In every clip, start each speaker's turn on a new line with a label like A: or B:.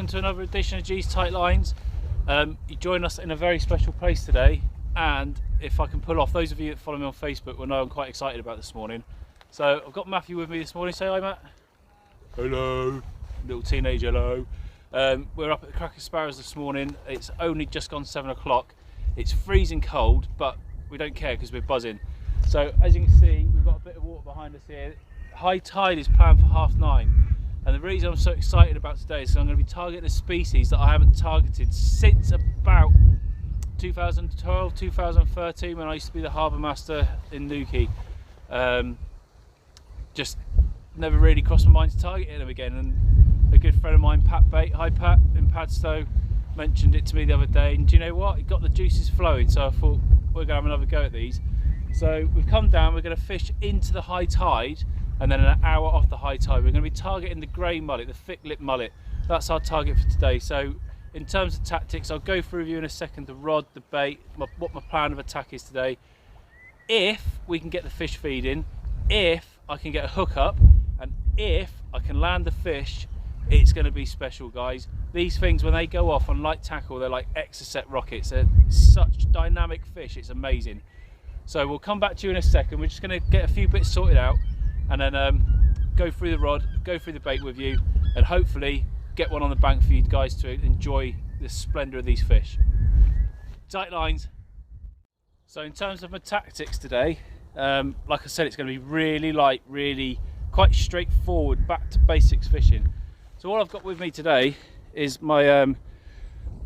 A: welcome to another edition of G's Tite Lines. You join us in a very special place today, and if I can pull off, those of you that follow me on Facebook will know I'm quite excited about this morning. So I've got Matthew with me this morning. Say hi, Matt.
B: Hello.
A: Little teenage hello. We're up at the Cracker Sparrows this morning. It's only just gone 7 o'clock. It's freezing cold, but we don't care because we're buzzing. So as you can see, we've got a bit of water behind us here. High tide is planned for 9:30. And the reason I'm so excited about today is I'm going to be targeting a species that I haven't targeted since about 2012, 2013, when I used to be the harbour master in Newquay. Just never really crossed my mind to target them again. And a good friend of mine, Pat Bait, hi Pat, in Padstow, mentioned it to me the other day. And do you know what? It got the juices flowing. So I thought we're going to have another go at these. So we've come down, we're going to fish into the high tide. And then an hour off the high tide, we're going to be targeting the grey mullet, the thick lipped mullet. That's our target for today. So in terms of tactics, I'll go through with you in a second the rod, the bait, what my plan of attack is today. If we can get the fish feeding, if I can get a hook up, and if I can land the fish, it's going to be special, guys. These things, when they go off on light tackle, they're like Exocet rockets. They're such dynamic fish, it's amazing. So we'll come back to you in a second. We're just going to get a few bits sorted out, and then go through the rod, go through the bait with you, and hopefully get one on the bank for you guys to enjoy the splendour of these fish. Tight lines. So in terms of my tactics today, like I said, it's going to be really light, really quite straightforward, back to basics fishing. So what I've got with me today is my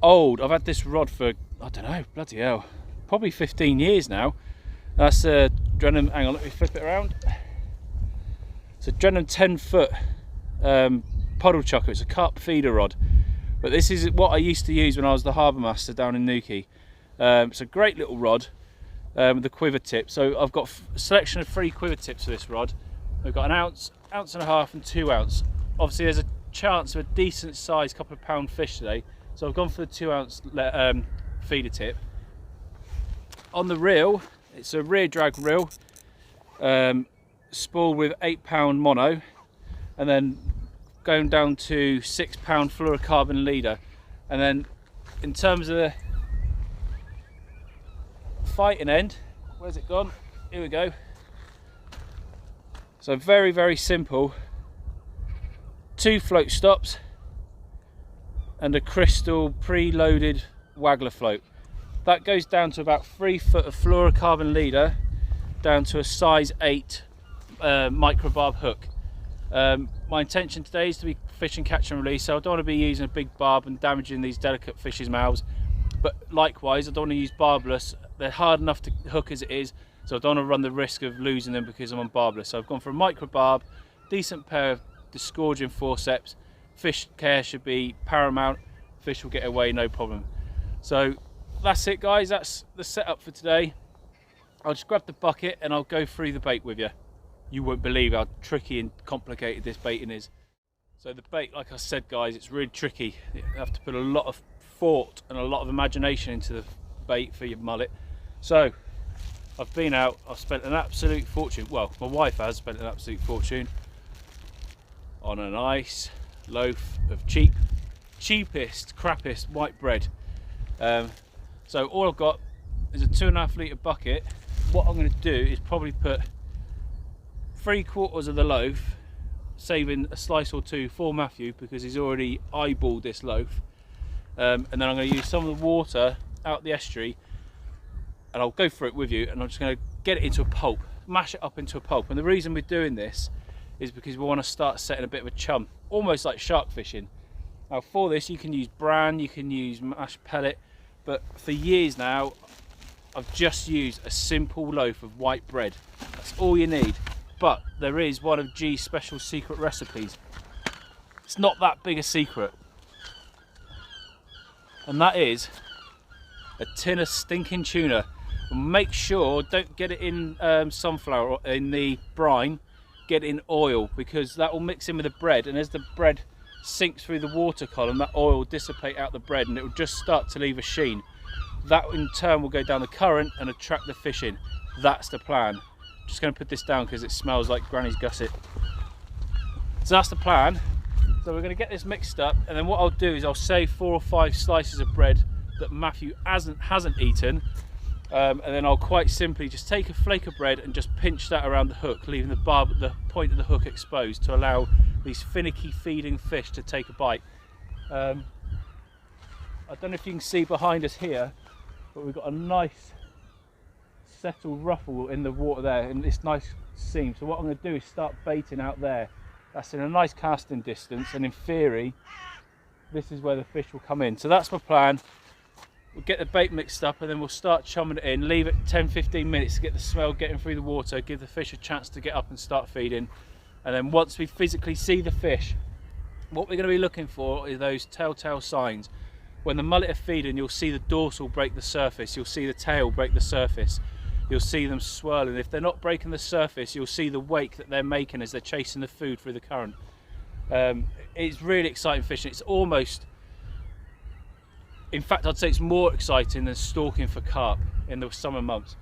A: I've had this rod for, I don't know, bloody hell, probably 15 years now. That's a Drenham, hang on, let me flip it around. It's a Drenham 10-foot puddle chucker. It's a carp feeder rod, but this is what I used to use when I was the harbour master down in Newquay. It's a great little rod with the quiver tip. So I've got a selection of 3 quiver tips for this rod. We've got an ounce, ounce and a half, and 2 ounce. Obviously there's a chance of a decent sized couple of pound fish today, so I've gone for the 2 ounce feeder tip. On the reel, it's a rear drag reel, spool with 8-pound mono, and then going down to 6-pound fluorocarbon leader. And then in terms of the fighting end, where's it gone? Here we go. So very, very simple. 2 float stops and a crystal pre-loaded waggler float. That goes down to about 3 foot of fluorocarbon leader, down to a size 8 microbarb hook. My intention today is to be fishing catch and release, so I don't want to be using a big barb and damaging these delicate fish's mouths, but likewise I don't want to use barbless. They're hard enough to hook as it is, so I don't want to run the risk of losing them because I'm on barbless. So I've gone for a microbarb, decent pair of disgorging forceps. Fish care should be paramount, fish will get away no problem. So that's it, guys, that's the setup for today. I'll just grab the bucket and I'll go through the bait with you. You won't believe how tricky and complicated this baiting is. So the bait, like I said, guys, it's really tricky. You have to put a lot of thought and a lot of imagination into the bait for your mullet. So I've been out, I've spent an absolute fortune. Well, my wife has spent an absolute fortune on a nice loaf of cheapest, crappiest white bread. So all I've got is a 2.5 litre bucket. What I'm going to do is probably put 3/4 of the loaf, saving a slice or 2 for Matthew because he's already eyeballed this loaf, and then I'm going to use some of the water out the estuary, and I'll go through it with you, and I'm just going to get it into a pulp, mash it up into a pulp. And the reason we're doing this is because we want to start setting a bit of a chum, almost like shark fishing. Now for this you can use bran, you can use mashed pellet, but for years now I've just used a simple loaf of white bread. That's all you need. But there is one of G's special secret recipes. It's not that big a secret, and that is a tin of stinking tuna. And make sure, don't get it in sunflower or in the brine, get it in oil, because that will mix in with the bread, and as the bread sinks through the water column, that oil will dissipate out the bread and it will just start to leave a sheen. That in turn will go down the current and attract the fish in. That's the plan. Just going to put this down because it smells like Granny's gusset. So that's the plan. So we're going to get this mixed up, and then what I'll do is I'll save 4 or 5 slices of bread that Matthew hasn't eaten, and then I'll quite simply just take a flake of bread and just pinch that around the hook, leaving the point of the hook exposed to allow these finicky feeding fish to take a bite. I don't know if you can see behind us here, but we've got a nice settled ruffle in the water there, and this nice seam. So what I'm going to do is start baiting out there. That's in a nice casting distance, and in theory this is where the fish will come in. So that's my plan. We'll get the bait mixed up, and then we'll start chumming it in, leave it 10-15 minutes to get the smell getting through the water, give the fish a chance to get up and start feeding. And then once we physically see the fish, what we're going to be looking for is those telltale signs. When the mullet are feeding, you'll see the dorsal break the surface, you'll see the tail break the surface, you'll see them swirling. If they're not breaking the surface, you'll see the wake that they're making as they're chasing the food through the current. It's really exciting fishing. It's almost, in fact, I'd say it's more exciting than stalking for carp in the summer months,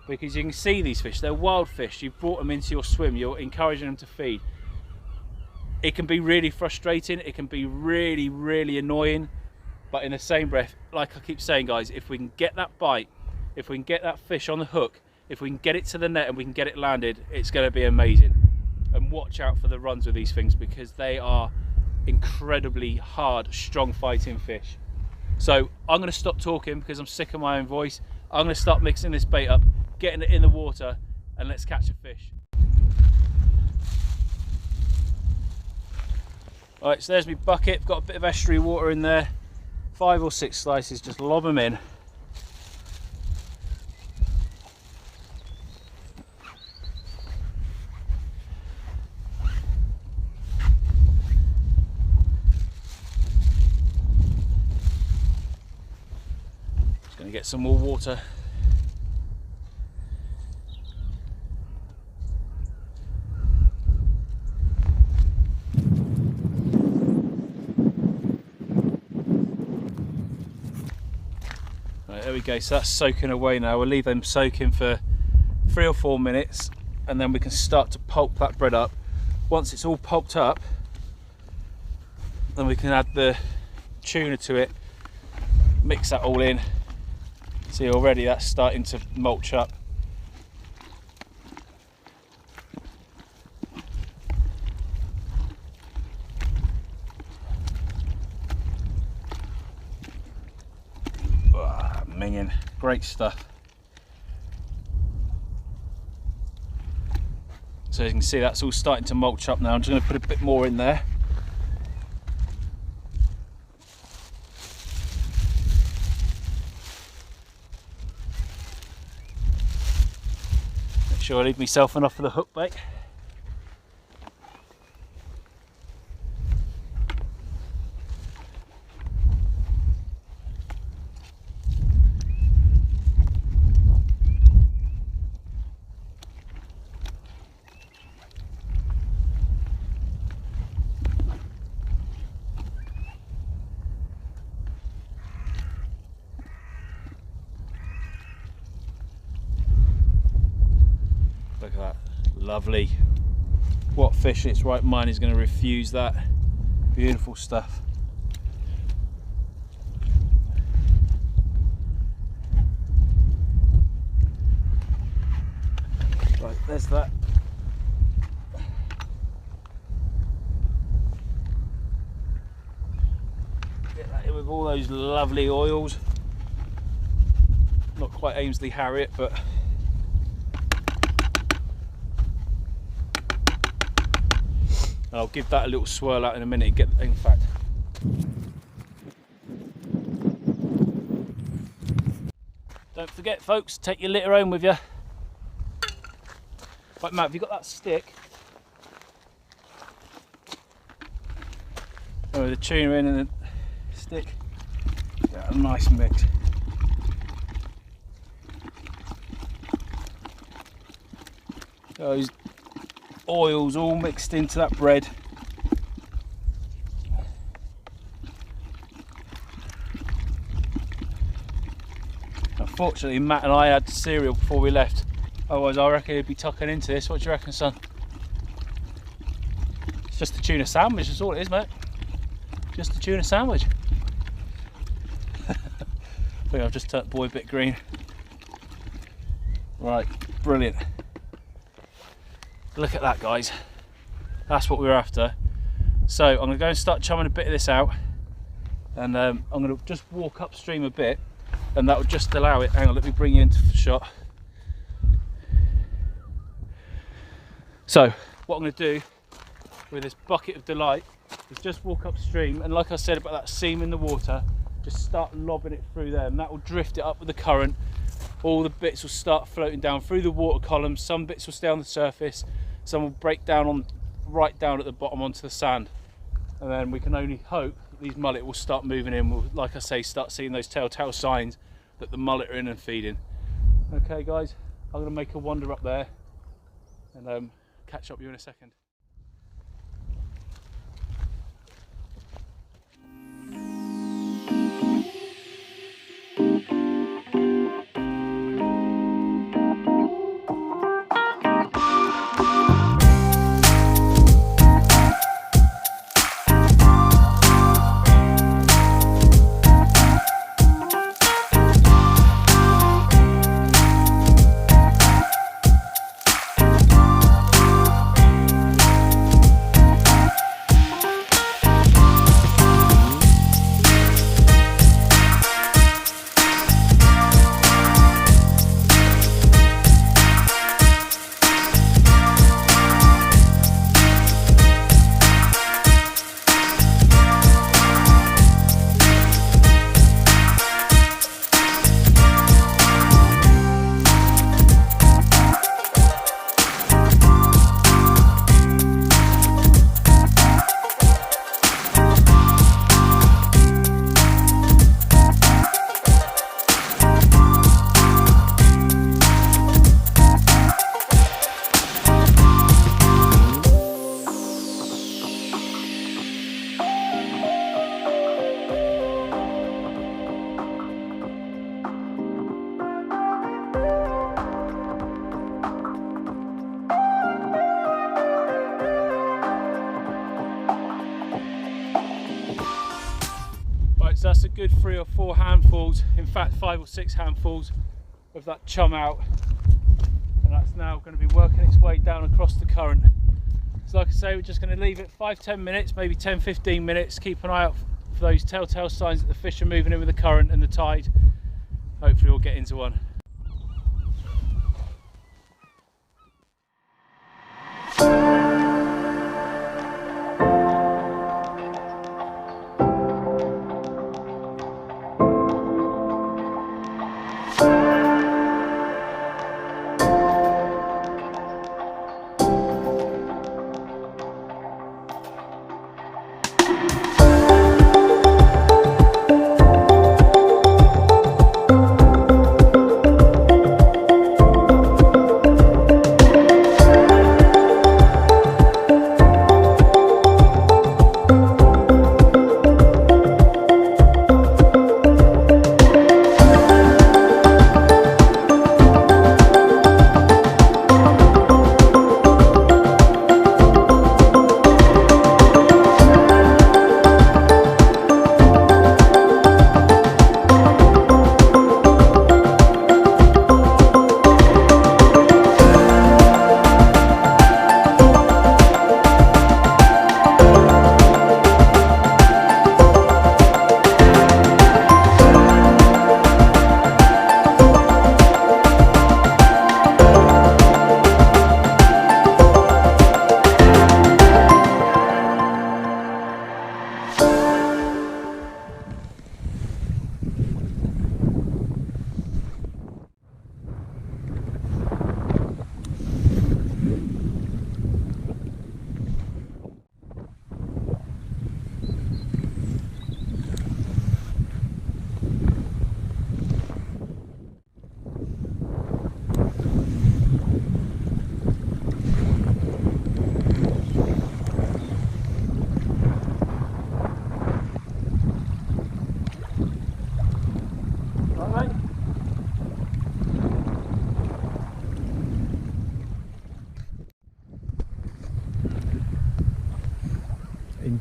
A: because you can see these fish. They're wild fish. You've brought them into your swim. You're encouraging them to feed. It can be really frustrating. It can be really, really annoying. But in the same breath, like I keep saying, guys, if we can get that bite, if we can get that fish on the hook, if we can get it to the net and we can get it landed, it's going to be amazing. And watch out for the runs with these things, because they are incredibly hard, strong fighting fish. So I'm going to stop talking because I'm sick of my own voice. I'm going to start mixing this bait up, getting it in the water, and let's catch a fish. Alright, so there's my bucket. Got a bit of estuary water in there. 5 or 6 slices, just lob them in. Just going to get some more water. There we go, so that's soaking away now. We'll leave them soaking for 3 or 4 minutes, and then we can start to pulp that bread up. Once it's all pulped up, then we can add the tuna to it, mix that all in. See, already that's starting to mulch up. Minging, great stuff. So you can see that's all starting to mulch up now. I'm just going to put a bit more in there. Make sure I leave myself enough for the hook bait. Look at that, lovely. What fish in its right mind is going to refuse that? Beautiful stuff. Right, there's that. Get that in with all those lovely oils. Not quite Ainsley Harriet, but I'll give that a little swirl out in a minute. In fact, don't forget, folks, take your litter home with you. Right, Matt, have you got that stick? Oh, the tuna in and the stick. Yeah, a nice mix. Those oils all mixed into that bread. Unfortunately, Matt and I had cereal before we left. Otherwise, I reckon he'd be tucking into this. What do you reckon, son? It's just a tuna sandwich, that's all it is, mate. just a tuna sandwich. I think I've just turned boy a bit green. Right, brilliant. Look at that, guys. That's what we were after. So I'm going to go and start chumming a bit of this out, and I'm going to just walk upstream a bit, and that will just allow it. Hang on, let me bring you into the shot. So what I'm going to do with this bucket of delight is just walk upstream, and like I said about that seam in the water, just start lobbing it through there, and that will drift it up with the current. All the bits will start floating down through the water column. Some bits will stay on the surface, some will break down on right down at the bottom onto the sand, and then we can only hope that these mullet will start moving in. We'll, like I say, start seeing those telltale signs that the mullet are in and feeding. Okay guys, I'm going to make a wander up there and catch up with you in a second. So that's a good 3 or 4 handfuls, in fact 5 or 6 handfuls of that chum out, and that's now going to be working its way down across the current. So like I say, we're just going to leave it 5-10 minutes, maybe 10-15 minutes, keep an eye out for those telltale signs that the fish are moving in with the current and the tide. Hopefully we'll get into one.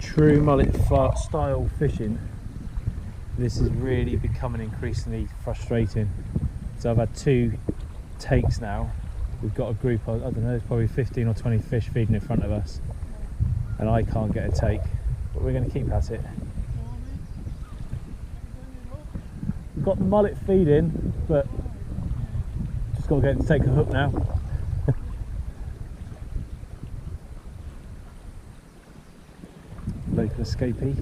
A: true mullet style fishing, this is really becoming increasingly frustrating. So I've had 2 takes now. We've got a group of, I don't know, there's probably 15 or 20 fish feeding in front of us, and I can't get a take, but we're going to keep at it. We've got the mullet feeding, but just got to get to take a hook now. Local escapee.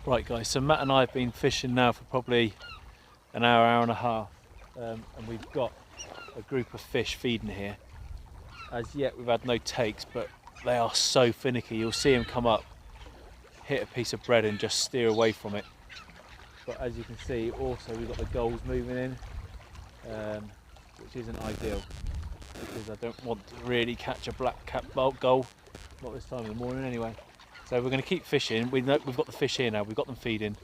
A: Right guys, so Matt and I have been fishing now for probably an hour, hour and a half, and we've got a group of fish feeding here. As yet we've had no takes, but they are so finicky. You'll see them come up, hit a piece of bread and just steer away from it. But as you can see, also we've got the gulls moving in, which isn't ideal because I don't want to really catch a black cap gull, not this time of the morning anyway. So we're going to keep fishing. We've got the fish here now, we've got them feeding.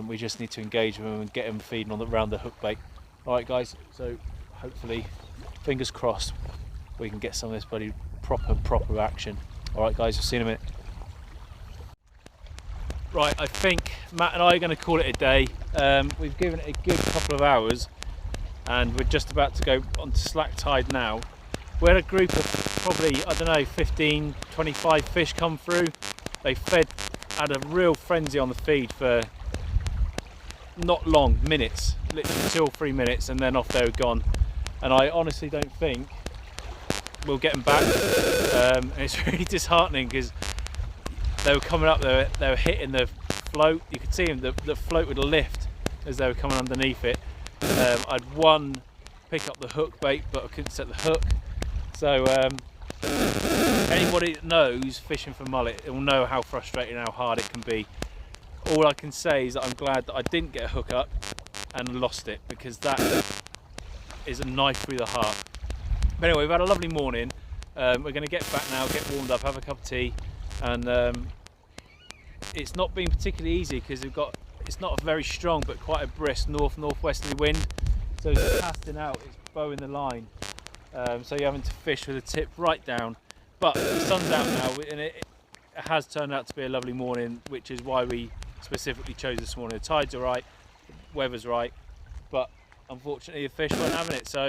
A: We just need to engage with them and get them feeding around the hook bait. Alright guys, so hopefully, fingers crossed, we can get some of this bloody proper action. Alright guys, we'll see you in a minute. Right, I think Matt and I are going to call it a day. We've given it a good couple of hours and we're just about to go onto slack tide now. We had a group of probably, I don't know, 15, 25 fish come through. They had a real frenzy on the feed for not long, minutes, literally 2 or 3 minutes, and then off they were gone. And I honestly don't think we'll get them back. And it's really disheartening because they were coming up, they were hitting the float. You could see them, the float would lift as they were coming underneath it. I'd pick up the hook bait, but I couldn't set the hook. So anybody that knows fishing for mullet will know how frustrating, how hard it can be. All I can say is that I'm glad that I didn't get a hook up and lost it, because that is a knife through the heart. But anyway, we've had a lovely morning. We're going to get back now, get warmed up, have a cup of tea, and it's not been particularly easy because it's not a very strong but quite a brisk northwesterly wind, so it's casting out, it's bowing the line, so you're having to fish with the tip right down. But the sun's out now and it has turned out to be a lovely morning, which is why we specifically chose this morning. The tide's alright, the weather's right, but unfortunately the fish weren't having it, so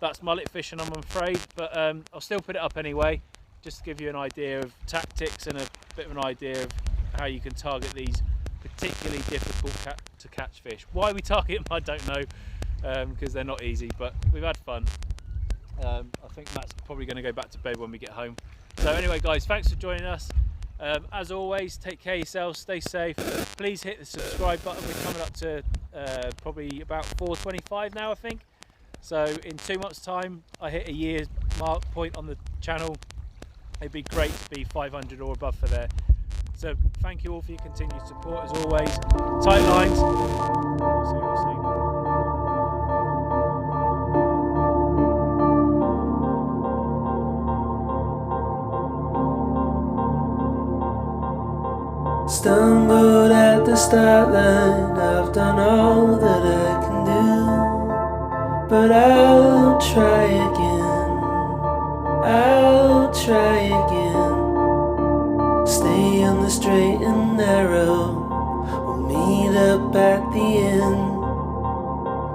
A: that's mullet fishing, I'm afraid. But I'll still put it up anyway, just to give you an idea of tactics and a bit of an idea of how you can target these particularly difficult to catch fish. Why we target them I don't know, because they're not easy, but we've had fun. I think Matt's probably going to go back to bed when we get home. So anyway guys, thanks for joining us. As always, take care of yourselves, stay safe. Please hit the subscribe button. We're coming up to probably about 425 now, I think. So in 2 months time I hit a year mark point on the channel. It'd be great to be 500 or above for there. So thank you all for your continued support as always. Tite Lines. See you all soon.
C: Stumbled at the start line, I've done all that I can do, but I'll try again, I'll try again. Stay on the straight and narrow, we'll meet up at the end.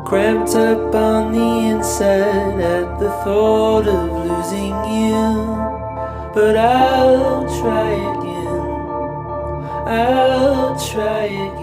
C: Cramped up on the inside at the thought of losing you, but I'll try again, I'll try again.